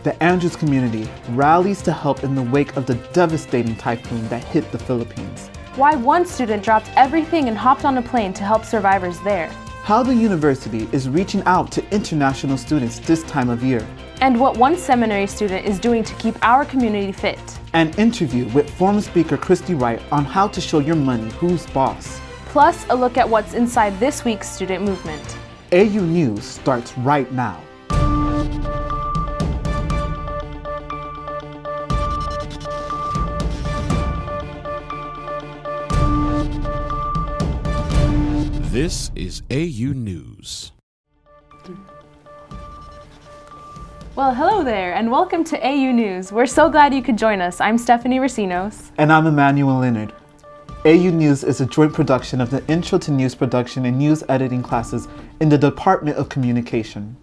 the Andrews community rallies to help in the wake of the devastating typhoon that hit the Philippines. Why one student dropped everything and hopped on a plane to help survivors there. How the university is reaching out to international students this time of year. And what one seminary student is doing to keep our community fit. An interview with former speaker Christy Wright on how to show your money who's boss. Plus a look at what's inside this week's student movement. AU News starts right now. This is AU News. Well, hello there, and welcome to AU News. We're so glad you could join us. I'm Stephanie Racinos. And I'm Emmanuel Leonard. AU News is a joint production of the Intro to News Production and News Editing classes in the Department of Communication.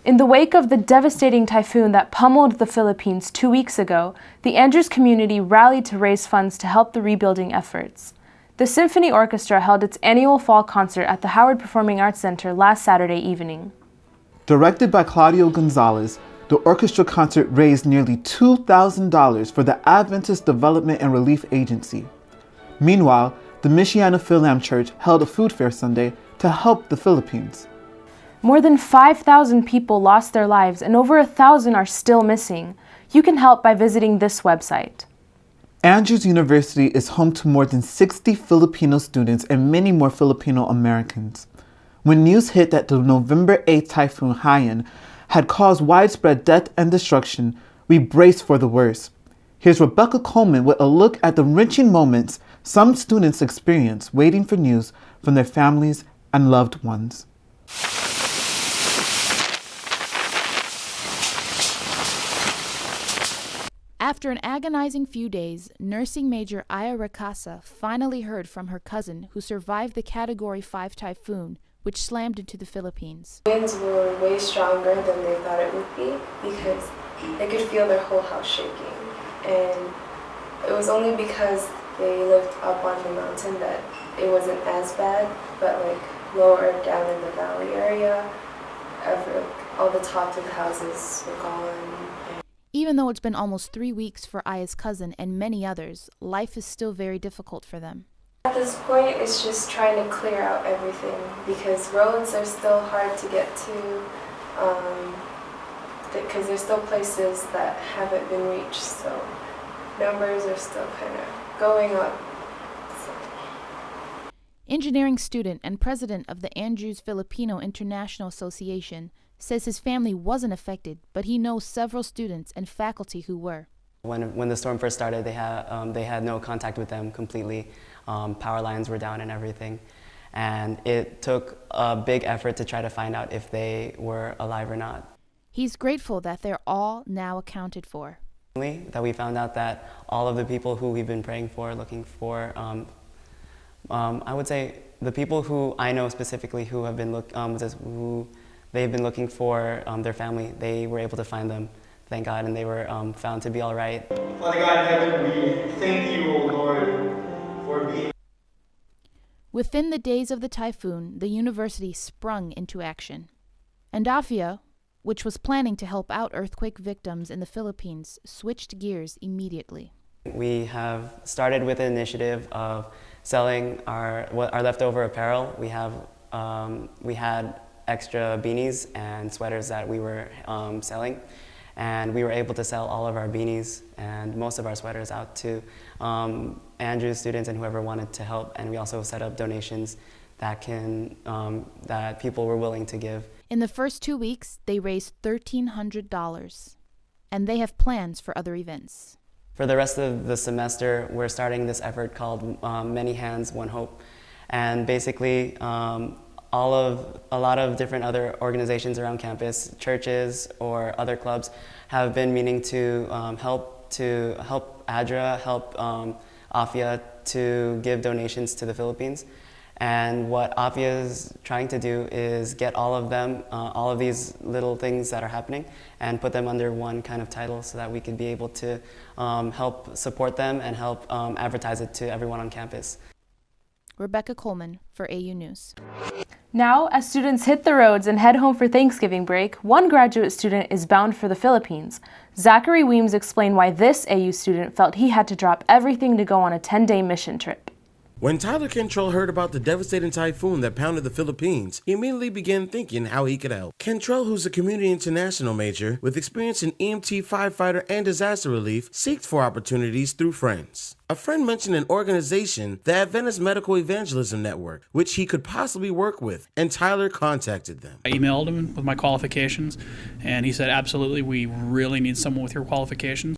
In the wake of the devastating typhoon that pummeled the Philippines 2 weeks ago, the Andrews community rallied to raise funds to help the rebuilding efforts. The Symphony Orchestra held its annual fall concert at the Howard Performing Arts Center last Saturday evening. Directed by Claudio Gonzalez, the orchestra concert raised nearly $2,000 for the Adventist Development and Relief Agency. Meanwhile, the Michiana Philam Church held a food fair Sunday to help the Philippines. More than 5,000 people lost their lives and over 1,000 are still missing. You can help by visiting this website. Andrews University is home to more than 60 Filipino students and many more Filipino Americans. When news hit that the November 8th typhoon Haiyan had caused widespread death and destruction, we braced for the worst. Here's Rebecca Coleman with a look at the wrenching moments some students experience waiting for news from their families and loved ones. After an agonizing few days, nursing major Aya Rakasa finally heard from her cousin who survived the Category 5 typhoon, which slammed into the Philippines. Winds were way stronger than they thought it would be because they could feel their whole house shaking. And it was only because they lived up on the mountain that it wasn't as bad, but like lower down in the valley area, all the tops of the houses were gone. Even though it's been almost 3 weeks for Aya's cousin and many others, life is still very difficult for them. At this point, it's just trying to clear out everything because roads are still hard to get to because there's still places that haven't been reached, so numbers are still kind of going up. So. Engineering student and president of the Andrews Filipino International Association says his family wasn't affected, but he knows several students and faculty who were. When the storm first started, they had no contact with them completely. Power lines were down and everything. And it took a big effort to try to find out if they were alive or not. He's grateful that they're all now accounted for. That we found out that all of the people who we've been praying for, looking for, I would say the people who I know specifically who have been they've been looking for their family. They were able to find them, thank God, and they were found to be all right. Father God in heaven, we thank you, O Lord, for being. Within the days of the typhoon, the university sprung into action. And AFIA, which was planning to help out earthquake victims in the Philippines, switched gears immediately. We have started with an initiative of selling our leftover apparel. We had extra beanies and sweaters that we were selling, and we were able to sell all of our beanies and most of our sweaters out to Andrews students and whoever wanted to help, and we also set up donations that people were willing to give. In the first 2 weeks, they raised $1,300, and they have plans for other events. For the rest of the semester, we're starting this effort called Many Hands, One Hope, and basically a lot of different other organizations around campus, churches or other clubs, have been meaning to help ADRA, help AFIA to give donations to the Philippines. And what AFIA is trying to do is get all of these little things that are happening and put them under one kind of title so that we could be able to help support them and help advertise it to everyone on campus. Rebecca Coleman for AU News. Now, as students hit the roads and head home for Thanksgiving break, one graduate student is bound for the Philippines. Zachary Weems explained why this AU student felt he had to drop everything to go on a 10-day mission trip. When Tyler Cantrell heard about the devastating typhoon that pounded the Philippines, he immediately began thinking how he could help. Cantrell, who's a community international major with experience in EMT, firefighter, and disaster relief, seeked for opportunities through friends. A friend mentioned an organization, the Adventist Medical Evangelism Network, which he could possibly work with, and Tyler contacted them. I emailed him with my qualifications, and he said, absolutely, we really need someone with your qualifications.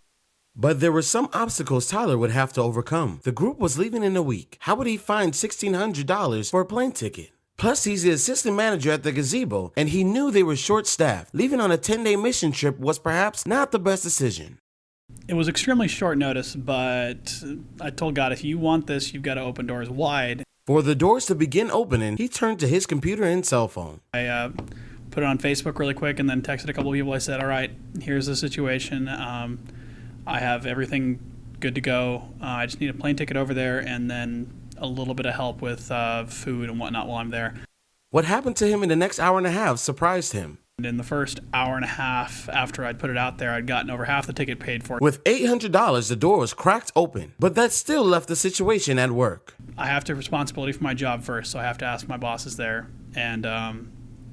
But there were some obstacles Tyler would have to overcome. The group was leaving in a week. How would he find $1,600 for a plane ticket? Plus, he's the assistant manager at the gazebo, and he knew they were short-staffed. Leaving on a 10-day mission trip was perhaps not the best decision. It was extremely short notice, but I told God, if you want this, you've got to open doors wide. For the doors to begin opening, he turned to his computer and cell phone. I put it on Facebook really quick and then texted a couple of people. I said, all right, here's the situation. I have everything good to go. I just need a plane ticket over there and then a little bit of help with food and whatnot while I'm there. What happened to him in the next hour and a half surprised him. And in the first hour and a half after I'd put it out there, I'd gotten over half the ticket paid for. With $800, the door was cracked open, but that still left the situation at work. I have to have responsibility for my job first, so I have to ask my bosses there. And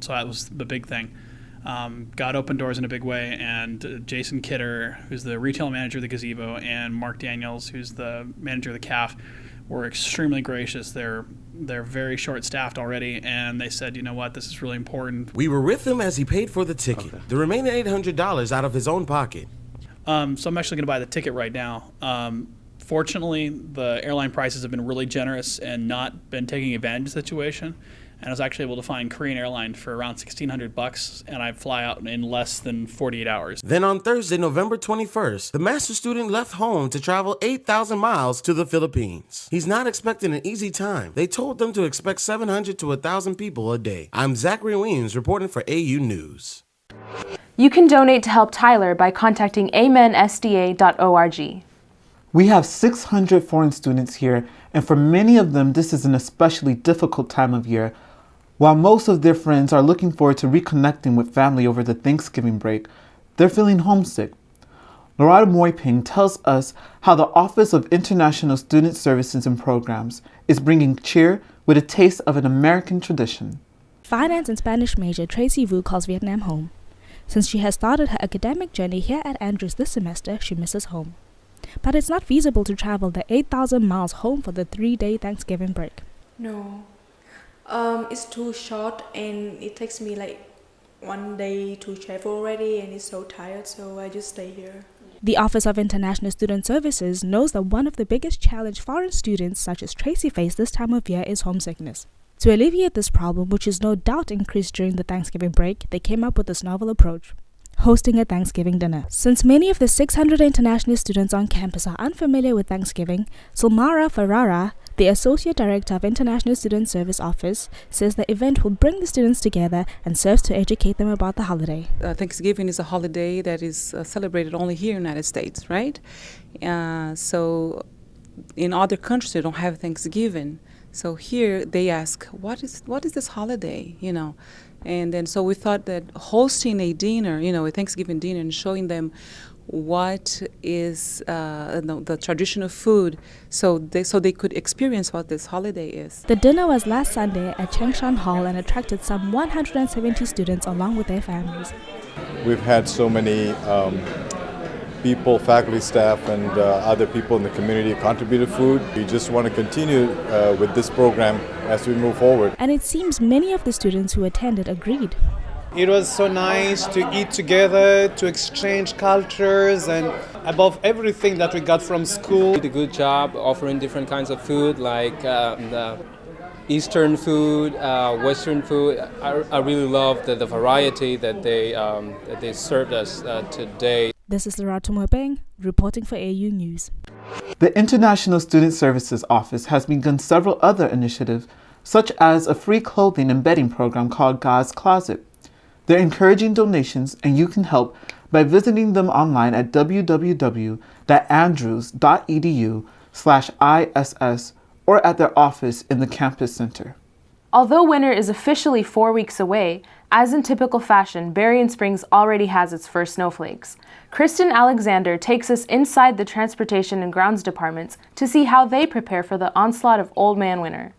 so that was the big thing. Got open doors in a big way, and Jason Kidder, who's the retail manager of the gazebo, and Mark Daniels, who's the manager of the CAF, were extremely gracious. They're very short-staffed already, and they said, you know what, this is really important. We were with him as he paid for the ticket, the remaining $800 out of his own pocket. So I'm actually going to buy the ticket right now. Fortunately, the airline prices have been really generous and not been taking advantage of the situation. And I was actually able to find Korean Airline for around $1,600, and I fly out in less than 48 hours. Then on Thursday, November 21st, the master student left home to travel 8,000 miles to the Philippines. He's not expecting an easy time. They told them to expect 700 to 1,000 people a day. I'm Zachary Weems reporting for AU News. You can donate to help Tyler by contacting amensda.org. We have 600 foreign students here, and for many of them, this is an especially difficult time of year. While most of their friends are looking forward to reconnecting with family over the Thanksgiving break, they're feeling homesick. Loretta Moyping tells us how the Office of International Student Services and Programs is bringing cheer with a taste of an American tradition. Finance and Spanish major Tracy Vu calls Vietnam home. Since she has started her academic journey here at Andrews this semester, she misses home. But it's not feasible to travel the 8,000 miles home for the 3-day Thanksgiving break. No. It's too short and it takes me like 1 day to travel already and it's so tired, so I just stay here. The Office of International Student Services knows that one of the biggest challenges foreign students such as Tracy face this time of year is homesickness. To alleviate this problem, which is no doubt increased during the Thanksgiving break, they came up with this novel approach: hosting a Thanksgiving dinner. Since many of the 600 international students on campus are unfamiliar with Thanksgiving, Sulmara Ferrara, the Associate Director of International Student Service Office, says the event will bring the students together and serves to educate them about the holiday. Thanksgiving is a holiday that is celebrated only here in the United States, right? So in other countries they don't have Thanksgiving. So here they ask, what is this holiday, you know? And then so we thought that hosting a dinner, you know, a Thanksgiving dinner, and showing them what is the traditional food, so they could experience what this holiday is. The dinner was last Sunday at Changshan Hall and attracted some 170 students along with their families. We've had so many people, faculty, staff, and other people in the community contributed food. We just want to continue with this program as we move forward. And it seems many of the students who attended agreed. It was so nice to eat together, to exchange cultures, and above everything that we got from school. Did a good job offering different kinds of food, like the Eastern food, Western food. I really love the variety that they served us today. This is Loretta Moyping reporting for AU News. The International Student Services Office has begun several other initiatives, such as a free clothing and bedding program called God's Closet. They're encouraging donations, and you can help by visiting them online at www.andrews.edu/ISS or at their office in the campus center. Although winter is officially 4 weeks away, as in typical fashion, Berrien Springs already has its first snowflakes. Kristen Alexander takes us inside the Transportation and Grounds departments to see how they prepare for the onslaught of old man winter.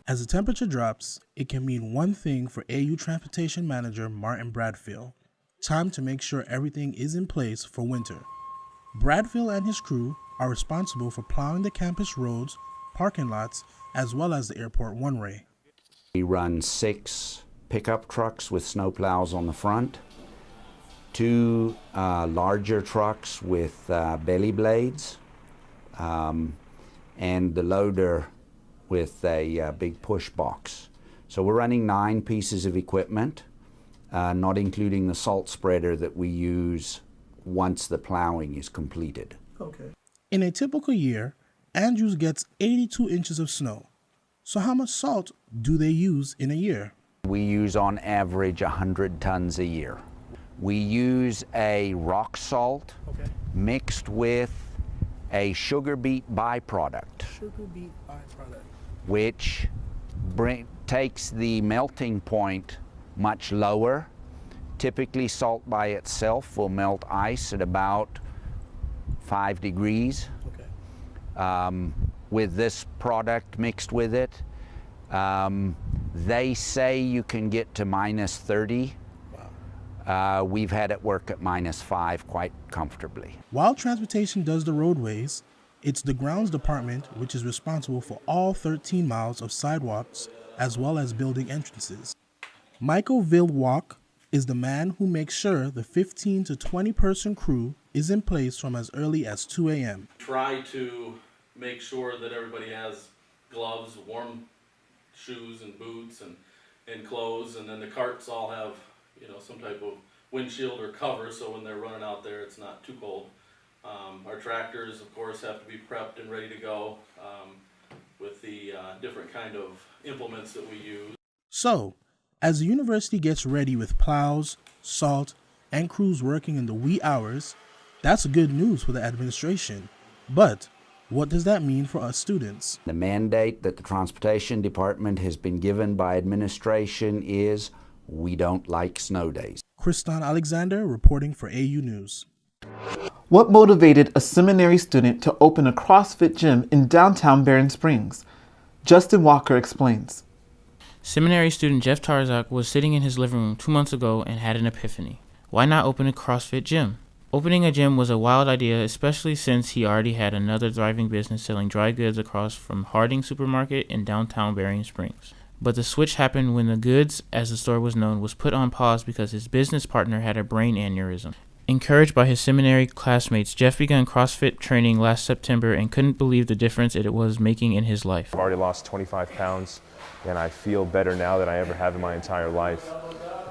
As the temperature drops, it can mean one thing for AU Transportation Manager Martin Bradfield: time to make sure everything is in place for winter. Bradfield and his crew are responsible for plowing the campus roads, parking lots, as well as the airport one-way. We run 6 pickup trucks with snowplows on the front, 2 larger trucks with belly blades, and the loader with a big push box. So we're running 9 pieces of equipment, not including the salt spreader that we use once the plowing is completed. Okay. In a typical year, Andrews gets 82 inches of snow. So how much salt do they use in a year? We use on average 100 tons a year. We use a rock salt mixed with a sugar beet byproduct, which takes the melting point much lower. Typically, salt by itself will melt ice at about 5 degrees. With this product mixed with it, they say you can get to minus 30. We've had it work at minus 5 quite comfortably. While transportation does the roadways, it's the grounds department which is responsible for all 13 miles of sidewalks as well as building entrances. Michael Vilwalk is the man who makes sure the 15 to 20 person crew is in place from as early as 2 a.m. Try to make sure that everybody has gloves, warm shoes and boots and clothes, and then the carts all have, you know, some type of windshield or cover so when they're running out there it's not too cold. Our tractors, of course, have to be prepped and ready to go with the different kind of implements that we use. So, as the university gets ready with plows, salt, and crews working in the wee hours, that's good news for the administration. But what does that mean for us students? The mandate that the Transportation Department has been given by administration is we don't like snow days. Christy Alexander reporting for AU News. What motivated a seminary student to open a CrossFit gym in downtown Berrien Springs? Justin Walker explains. Seminary student Jeff Tarzak was sitting in his living room 2 months ago and had an epiphany. Why not open a CrossFit gym? Opening a gym was a wild idea, especially since he already had another thriving business selling dry goods across from Harding Supermarket in downtown Berrien Springs. But the switch happened when the Goods, as the store was known, was put on pause because his business partner had a brain aneurysm. Encouraged by his seminary classmates, Jeff began CrossFit training last September and couldn't believe the difference it was making in his life. I've already lost 25 pounds and I feel better now than I ever have in my entire life.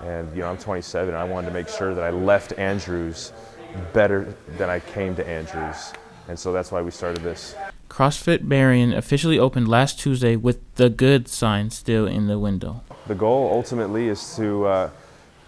And you know, I'm 27 and I wanted to make sure that I left Andrews better than I came to Andrews. And so that's why we started this. CrossFit Berrien officially opened last Tuesday with the Good sign still in the window. The goal ultimately is to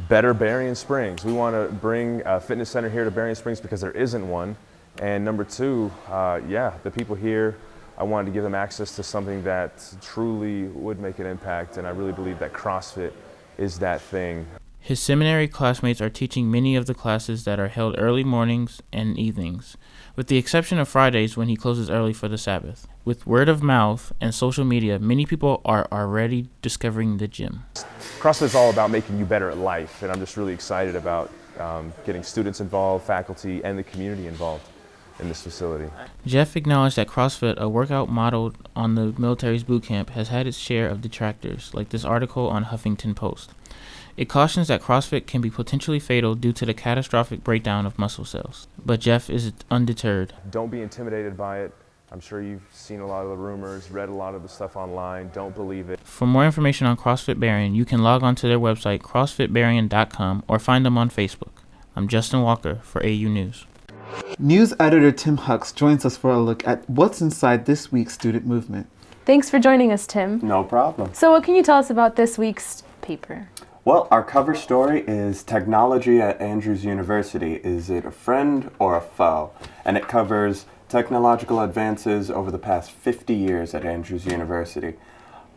better Berrien Springs. We want to bring a fitness center here to Berrien Springs because there isn't one. And number 2, the people here, I wanted to give them access to something that truly would make an impact. And I really believe that CrossFit is that thing. His seminary classmates are teaching many of the classes that are held early mornings and evenings, with the exception of Fridays when he closes early for the Sabbath. With word of mouth and social media, many people are already discovering the gym. CrossFit is all about making you better at life, and I'm just really excited about getting students involved, faculty, and the community involved in this facility. Jeff acknowledged that CrossFit, a workout modeled on the military's boot camp, has had its share of detractors, like this article on Huffington Post. It cautions that CrossFit can be potentially fatal due to the catastrophic breakdown of muscle cells. But Jeff is undeterred. Don't be intimidated by it. I'm sure you've seen a lot of the rumors, read a lot of the stuff online. Don't believe it. For more information on CrossFit Berrien, you can log on to their website, crossfitberrien.com, or find them on Facebook. I'm Justin Walker for AU News. News editor Tim Hux joins us for a look at what's inside this week's student movement. Thanks for joining us, Tim. No problem. So what can you tell us about this week's paper? Well, our cover story is Technology at Andrews University. Is it a friend or a foe? And it covers technological advances over the past 50 years at Andrews University.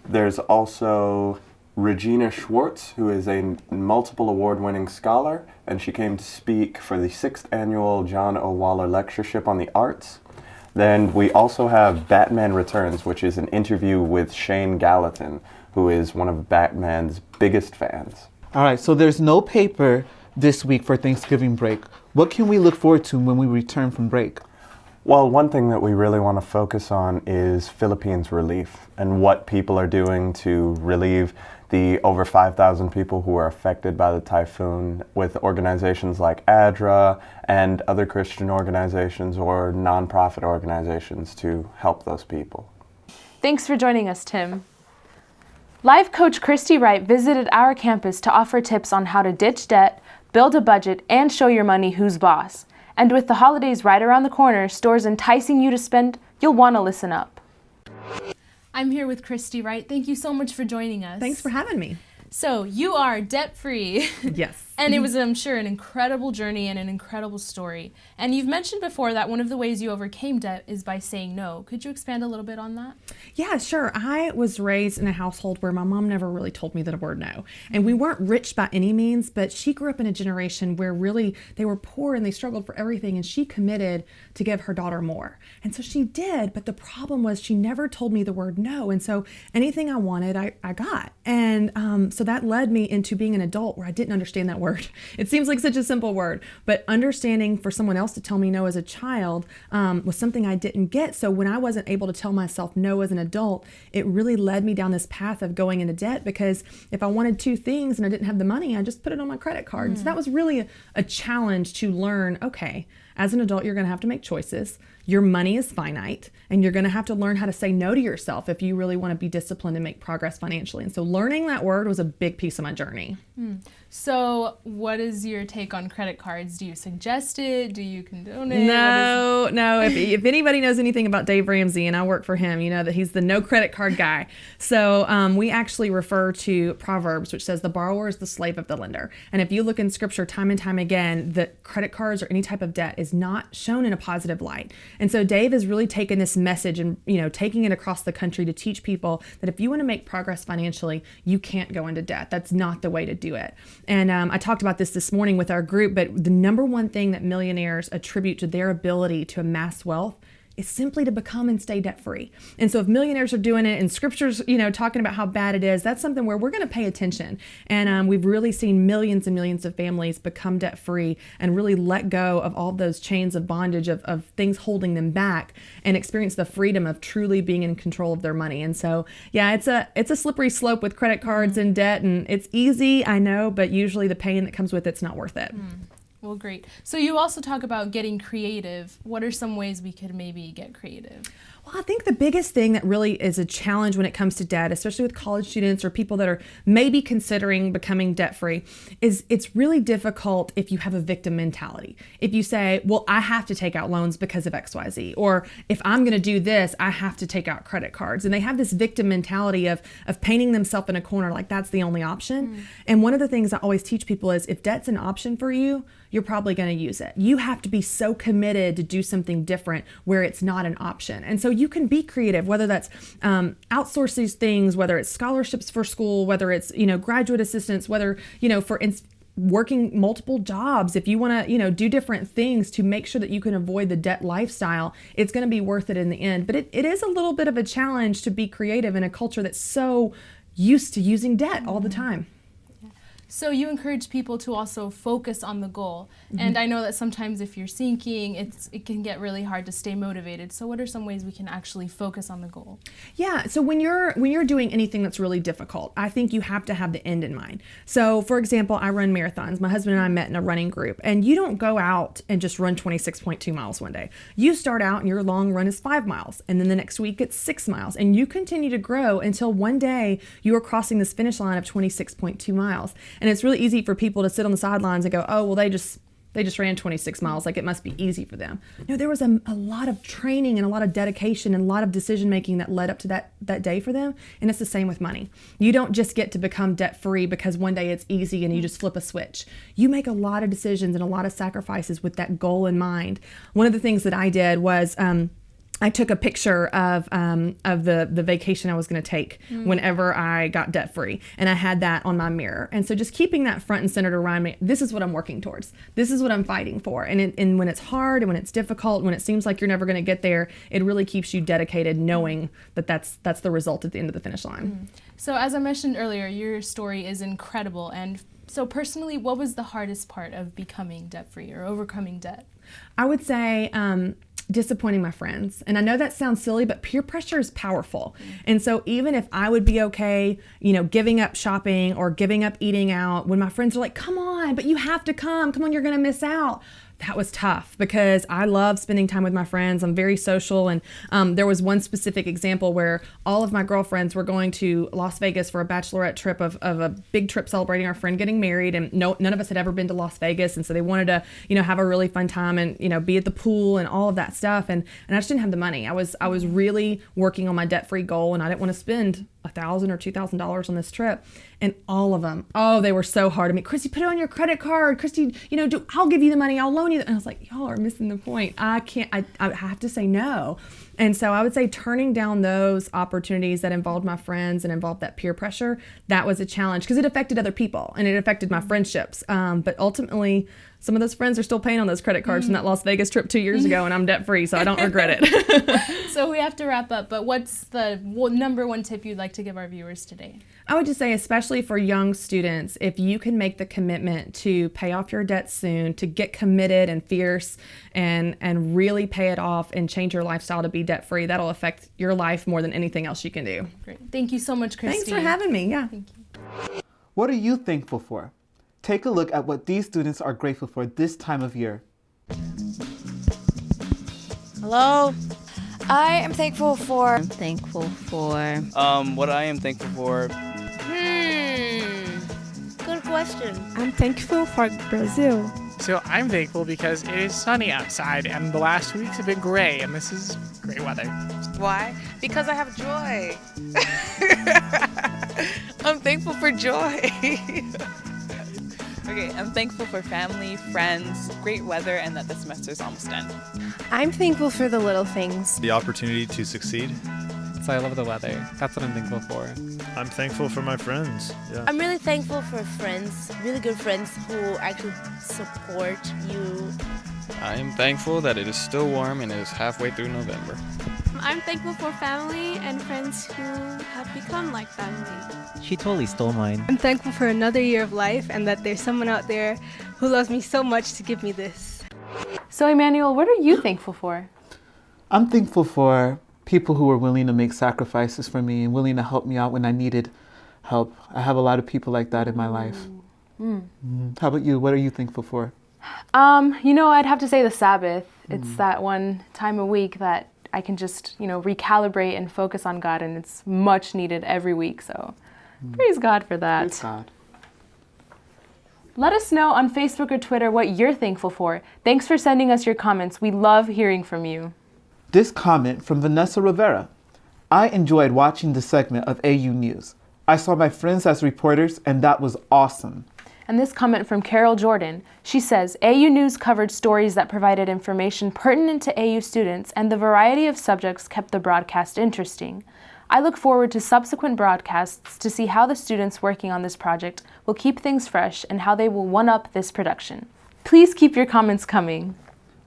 There's also Regina Schwartz, who is a multiple award-winning scholar, and she came to speak for the 6th annual John O. Waller Lectureship on the Arts. Then we also have Batman Returns, which is an interview with Shane Gallatin, who is one of Batman's biggest fans. All right, so there's no paper this week for Thanksgiving break. What can we look forward to when we return from break? Well, one thing that we really want to focus on is Philippines relief and what people are doing to relieve the over 5,000 people who are affected by the typhoon, with organizations like ADRA and other Christian organizations or nonprofit organizations to help those people. Thanks for joining us, Tim. Life coach Christy Wright visited our campus to offer tips on how to ditch debt, build a budget, and show your money who's boss. And with the holidays right around the corner, stores enticing you to spend, you'll want to listen up. I'm here with Christy Wright. Thank you so much for joining us. Thanks for having me. So you are debt-free. Yes. And it was, I'm sure, an incredible journey and an incredible story. And you've mentioned before that one of the ways you overcame debt is by saying no. Could you expand a little bit on that? Yeah, sure. I was raised in a household where my mom never really told me the word no. And we weren't rich by any means, but she grew up in a generation where really they were poor and they struggled for everything, and she committed to give her daughter more. And so she did, but the problem was she never told me the word no. And so anything I wanted, I got. And so that led me into being an adult where I didn't understand that word. It seems like such a simple word, but understanding for someone else to tell me no as a child was something I didn't get. So when I wasn't able to tell myself no as an adult, it really led me down this path of going into debt, because if I wanted two things and I didn't have the money, I just put it on my credit card. And so that was really a challenge to learn, okay, as an adult, you're going to have to make choices. Your money is finite, and you're going to have to learn how to say no to yourself if you really want to be disciplined and make progress financially. And so learning that word was a big piece of my journey. So what is your take on credit cards? Do you suggest it? Do you condone it? No. If anybody knows anything about Dave Ramsey, and I work for him, you know that he's the no credit card guy. So we actually refer to Proverbs, which says the borrower is the slave of the lender. And if you look in scripture time and time again, that credit cards or any type of debt is not shown in a positive light. And so Dave has really taken this message and, taking it across the country to teach people that if you want to make progress financially, you can't go into debt. That's not the way to do it. And I talked about this morning with our group, but the number one thing that millionaires attribute to their ability to amass wealth is simply to become and stay debt-free. And so if millionaires are doing it and scripture's, talking about how bad it is, that's something where we're going to pay attention. And we've really seen millions and millions of families become debt-free and really let go of all those chains of bondage of things holding them back and experience the freedom of truly being in control of their money. And so, yeah, it's a slippery slope with credit cards and debt, and it's easy, I know, but usually the pain that comes with it's not worth it. Well, great. So you also talk about getting creative. What are some ways we could maybe get creative? Well, I think the biggest thing that really is a challenge when it comes to debt, especially with college students or people that are maybe considering becoming debt-free, is it's really difficult if you have a victim mentality. If you say, well, I have to take out loans because of XYZ, or if I'm going to do this, I have to take out credit cards. And they have this victim mentality of painting themselves in a corner like that's the only option. And one of the things I always teach people is if debt's an option for you, you're probably going to use it. You have to be so committed to do something different where it's not an option. And so you can be creative, whether that's outsource these things, whether it's scholarships for school, whether it's, graduate assistance, whether, for working multiple jobs. If you want to, do different things to make sure that you can avoid the debt lifestyle, it's going to be worth it in the end. But it is a little bit of a challenge to be creative in a culture that's so used to using debt all the time. So you encourage people to also focus on the goal. And I know that sometimes if you're sinking, it can get really hard to stay motivated. So what are some ways we can actually focus on the goal? Yeah, so when you're doing anything that's really difficult, I think you have to have the end in mind. So for example, I run marathons. My husband and I met in a running group, and you don't go out and just run 26.2 miles one day. You start out and your long run is 5 miles, and then the next week it's 6 miles, and you continue to grow until one day you are crossing this finish line of 26.2 miles. And it's really easy for people to sit on the sidelines and go, oh, well, they They just ran 26 miles. Like, it must be easy for them. No, there was a lot of training and a lot of dedication and a lot of decision making that led up to that day for them. And it's the same with money. You don't just get to become debt free because one day it's easy and you just flip a switch. You make a lot of decisions and a lot of sacrifices with that goal in mind. One of the things that I did was I took a picture of the vacation I was going to take whenever I got debt free, and I had that on my mirror. And so just keeping that front and center to remind me, this is what I'm working towards. This is what I'm fighting for. And when it's hard and when it's difficult, when it seems like you're never going to get there, it really keeps you dedicated, knowing that that's the result at the end of the finish line. So as I mentioned earlier, your story is incredible. And so personally, what was the hardest part of becoming debt free or overcoming debt? I would say disappointing my friends. And I know that sounds silly, but peer pressure is powerful. And so even if I would be okay, giving up shopping or giving up eating out, when my friends are like, come on, but you have to come on, you're going to miss out. That was tough because I love spending time with my friends. I'm very social. And there was one specific example where all of my girlfriends were going to Las Vegas for a bachelorette trip of a big trip celebrating our friend getting married. And none of us had ever been to Las Vegas. And so they wanted to, have a really fun time and, be at the pool and all of that stuff. And I just didn't have the money. I was really working on my debt-free goal, and I didn't want to spend $1,000 or $2,000 on this trip. And all of them, they were so hard. I mean, Christy, put it on your credit card. Christy, I'll give you the money. I'll loan you. And I was like, y'all are missing the point. I have to say no. And so I would say turning down those opportunities that involved my friends and involved that peer pressure, that was a challenge because it affected other people and it affected my friendships. But ultimately, some of those friends are still paying on those credit cards from that Las Vegas trip 2 years ago, and I'm debt free, so I don't regret it. So we have to wrap up, but what's the number one tip you'd like to give our viewers today? I would just say, especially for young students, if you can make the commitment to pay off your debt soon, to get committed and fierce and really pay it off and change your lifestyle to be debt free, that'll affect your life more than anything else you can do. Great. Thank you so much, Christy. Thanks for having me. Yeah. Thank you. What are you thankful for? Take a look at what these students are grateful for this time of year. Hello. I am thankful for... What I am thankful for... Good question. I'm thankful for Brazil. So I'm thankful because it is sunny outside and the last 2 weeks have been gray and this is great weather. Why? Because I have joy. I'm thankful for joy. Okay, I'm thankful for family, friends, great weather, and that the semester is almost done. I'm thankful for the little things. The opportunity to succeed. So I love the weather. That's what I'm thankful for. I'm thankful for my friends. Yeah. I'm really thankful for friends, really good friends who actually support you. I am thankful that it is still warm and it is halfway through November. I'm thankful for family and friends who have become like family. She totally stole mine. I'm thankful for another year of life and that there's someone out there who loves me so much to give me this. So Emmanuel, what are you thankful for? I'm thankful for people who were willing to make sacrifices for me and willing to help me out when I needed help. I have a lot of people like that in my life. How about you? What are you thankful for? I'd have to say the Sabbath. It's that one time a week that I can just, recalibrate and focus on God, and it's much needed every week. So praise God for that. Praise God. Let us know on Facebook or Twitter what you're thankful for. Thanks for sending us your comments. We love hearing from you. This comment from Vanessa Rivera. I enjoyed watching the segment of AU News. I saw my friends as reporters, and that was awesome. And this comment from Carol Jordan. She says, AU News covered stories that provided information pertinent to AU students, and the variety of subjects kept the broadcast interesting. I look forward to subsequent broadcasts to see how the students working on this project will keep things fresh and how they will one-up this production. Please keep your comments coming.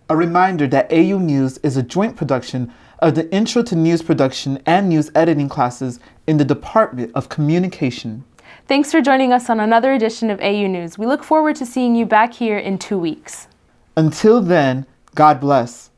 A reminder that AU News is a joint production of the Intro to News Production and News Editing classes in the Department of Communication. Thanks for joining us on another edition of AU News. We look forward to seeing you back here in 2 weeks. Until then, God bless.